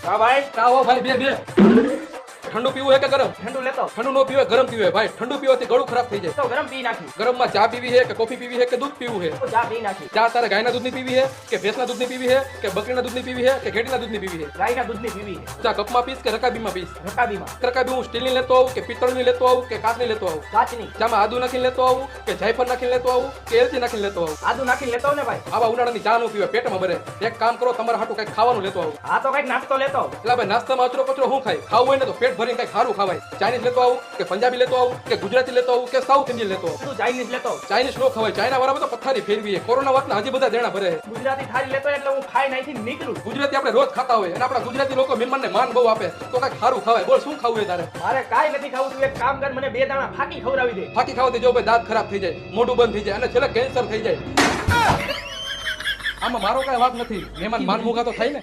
હા ભાઈ આવો ભાઈ બે ઠંડુ પીવું હે કે ગરમ? ઠંડુ લેતો ઠંડુ નો પીવે ગરમ પીવે ભાઈ. ઠંડુ પીવાથી ગળું ખરાબ થઈ જાય. તો ગરમ પી નાખી ગરમમાં ચા પીવી હે કે કોફી પીવી હે કે દૂધ પીવું હે? તો ચા પી નાખી ચા તારે ગાયના દૂધની પીવી હે કે ભેંસના દૂધની પીવી હે કે બકરીના દૂધની પીવી હે કે ઘેડીના દૂધની પીવી હે? ગાયના દૂધની પીવી છે ચા કપમાં પીસ કે રકાબીમાં પીસ? રકાબીમાં રકાબી હું સ્ટીલની લેતો આવું કે પિત્તળની લેતો આવું કે કાચની લેતો આવું? કાચની ચામાં આદુ નાખીને લેતો આવું કે જાયફળ નાખીને લેતો આવું કે એલચી નાખીને લેતો આવું? આદુ નાખી લેતો ને ભાઈ આવા ઉનાળાની ચા નો પીવે, પેટમાં ભરે. એક કામ કરો, તમારા હાટું કઈક ખાવાનું લેતો આવું. આ તો કઈક નાસ્તો લેતો એટલે ભાઈ નાસ્તામાં અચરો પચરો શું ખાય? ખાવું હોય ને તો પેટ ભરીને કઈ સારું ખાવાય. ચાઇનીઝ લેતો આવું કે પંજાબી લેતો આવું કે ગુજરાતી લેતો આવું કે સાઉથ ઇન્ડિયન લેતો આવું? તું ચાઇનીઝ લેતો ચાઇનીઝ નો ખવાય. ચાઇના વાળા તો પથ્થારી ફેરવી. કોરોના વાતના હજી બધા દેણા ભરે. ગુજરાતી થાળી લેતો એટલે હું ખાઈ નાખી નીકળું ગુજરાતી આપણે રોજ ખાતા હોય અને આપણા ગુજરાતી લોકો મહેમાનને માન બહુ આપે તો કઈક સારું ખવાય. બોલ શું ખાવું હોય તારે? મારે કાઈ નથી ખાવું તું એક કામ કર મને 2 દાણા ફાકી ખવડાવી દે ફાકી ખાવાથી જો ભાઈ દાંત ખરાબ થઈ જાય, મોઢું બંધ થઈ જાય અને છેલ્લે કેન્સર થઈ જાય. આમાં મારો કઈ વાક નથી. મહેમાન માન મુગા તો થાય ને.